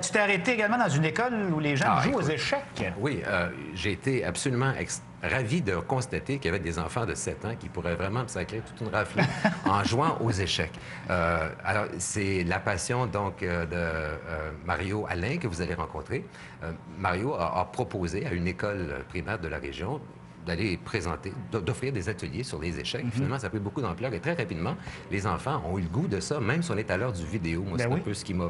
Tu t'es arrêté également dans une école où les gens jouent aux échecs. Oui, j'ai été absolument ravi de constater qu'il y avait des enfants de 7 ans qui pourraient vraiment me sacrer toute une raflée en jouant aux échecs. Alors, c'est la passion donc de Mario Alain que vous allez rencontrer. Mario a proposé à une école primaire de la région d'aller présenter, d'offrir des ateliers sur les échecs. Finalement, ça a pris beaucoup d'ampleur et très rapidement, les enfants ont eu le goût de ça, même si on est à l'heure du vidéo. Moi, c'est un peu ce qui m'a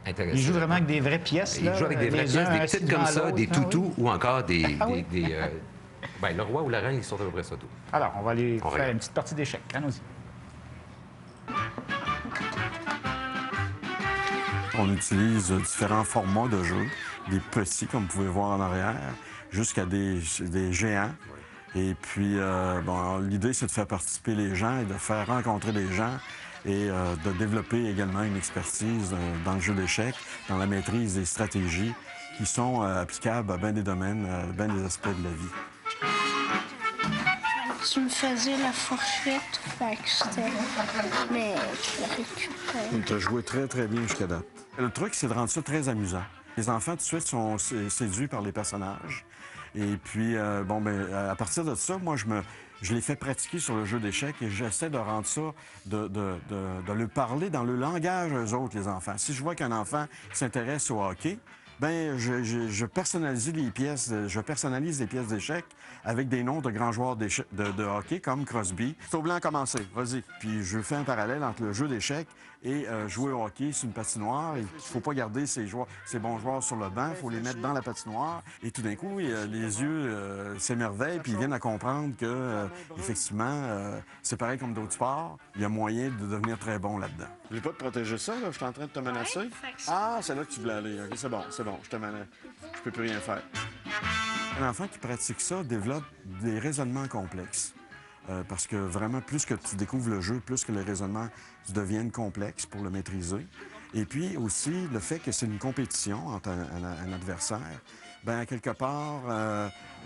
intéressé. Ils jouent vraiment avec des vraies pièces, là? Ils jouent avec des vraies pièces, des petites comme ça, des toutous ou encore des... Ben, le roi ou la reine, ils sont à peu près ça tout. Alors, on va aller faire une petite partie d'échecs. Allons-y. On utilise différents formats de jeux, des petits, comme vous pouvez voir en arrière, jusqu'à des géants. Et puis, bon, l'idée, c'est de faire participer les gens et de faire rencontrer les gens et de développer également une expertise dans le jeu d'échecs, dans la maîtrise des stratégies qui sont applicables à bien des domaines, à bien des aspects de la vie. Tu me faisais la fourchette, fait que c'était... Mais je l'ai récupéré. Tu as joué très, très bien jusqu'à date. Le truc, c'est de rendre ça très amusant. Les enfants, tout de suite, sont séduits par les personnages. Et puis, bon, ben, à partir de ça, moi, je les fais pratiquer sur le jeu d'échecs et j'essaie de rendre ça, de leur parler dans le langage eux autres, les enfants. Si je vois qu'un enfant s'intéresse au hockey, ben, je personnalise les pièces d'échecs avec des noms de grands joueurs de hockey comme Crosby. C'est au blanc à commencer, vas-y. Puis je fais un parallèle entre le jeu d'échecs et jouer au hockey sur une patinoire. Il ne faut pas garder ces bons joueurs sur le banc, il faut les mettre dans la patinoire. Et tout d'un coup, les yeux s'émerveillent puis ils viennent à comprendre que, effectivement, c'est pareil comme d'autres sports. Il y a moyen de devenir très bon là-dedans. Je vais pas te protéger ça, là. Je suis en train de te menacer. Ah, c'est là que tu voulais aller. OK, c'est bon, je te menace. Je peux plus rien faire. Un enfant qui pratique ça développe des raisonnements complexes. Parce que vraiment, plus que tu découvres le jeu, plus que les raisonnements deviennent complexes pour le maîtriser. Et puis aussi, le fait que c'est une compétition entre un adversaire, bien, quelque part,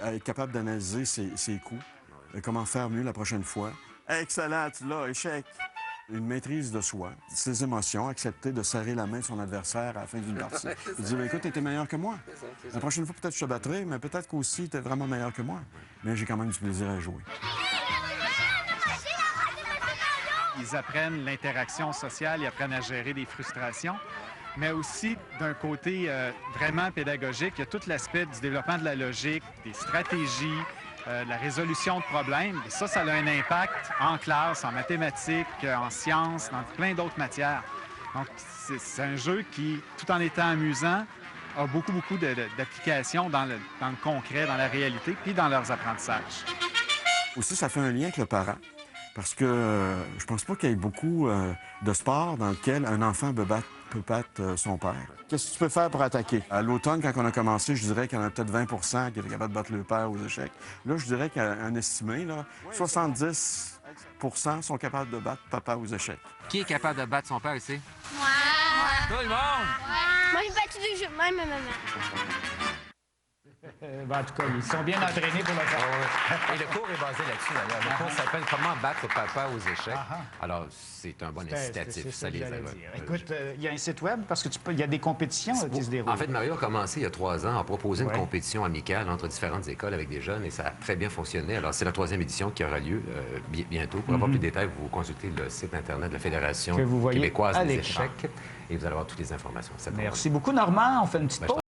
être capable d'analyser ses coups, comment faire mieux la prochaine fois. Excellent, tu l'as, échec! Une maîtrise de soi, ses émotions, accepter de serrer la main de son adversaire à la fin d'une partie. Il dit, écoute, t'étais meilleur que moi. La prochaine fois, peut-être je te battrai, mais peut-être qu'aussi, t'es vraiment meilleur que moi. Mais j'ai quand même du plaisir à jouer. Ils apprennent l'interaction sociale, ils apprennent à gérer des frustrations, mais aussi, d'un côté vraiment pédagogique, il y a tout l'aspect du développement de la logique, des stratégies, la résolution de problèmes. Et ça a un impact en classe, en mathématiques, en sciences, dans plein d'autres matières. Donc, c'est un jeu qui, tout en étant amusant, a beaucoup d'applications dans le concret, dans la réalité, puis dans leurs apprentissages. Aussi, ça fait un lien avec le parent. Parce que je pense pas qu'il y ait beaucoup de sports dans lequel un enfant peut battre son père. Qu'est-ce que tu peux faire pour attaquer? À l'automne, quand on a commencé, je dirais qu'il y en a peut-être 20 qui étaient capables de battre le père aux échecs. Là, je dirais qu'un estimé, là, 70 sont capables de battre papa aux échecs. Qui est capable de battre son père ici? Moi! Tout le monde! Moi, j'ai battu deux jeux, même ma maman. Ben, en tout cas, ils sont bien entraînés pour le faire. Et le cours est basé là-dessus, d'ailleurs. Le cours s'appelle « Comment battre papa aux échecs ». Alors, c'est un bon incitatif. Ça les aide. Écoute, il y a un site web parce que il y a des compétitions qui se déroulent. En fait, Mario a commencé il y a 3 ans à proposer une compétition amicale entre différentes écoles avec des jeunes et ça a très bien fonctionné. Alors, c'est la 3e édition qui aura lieu bientôt. Pour avoir plus de détails, vous consultez le site Internet de la Fédération québécoise des échecs et vous allez avoir toutes les informations. Merci beaucoup, Normand. On fait une petite pause.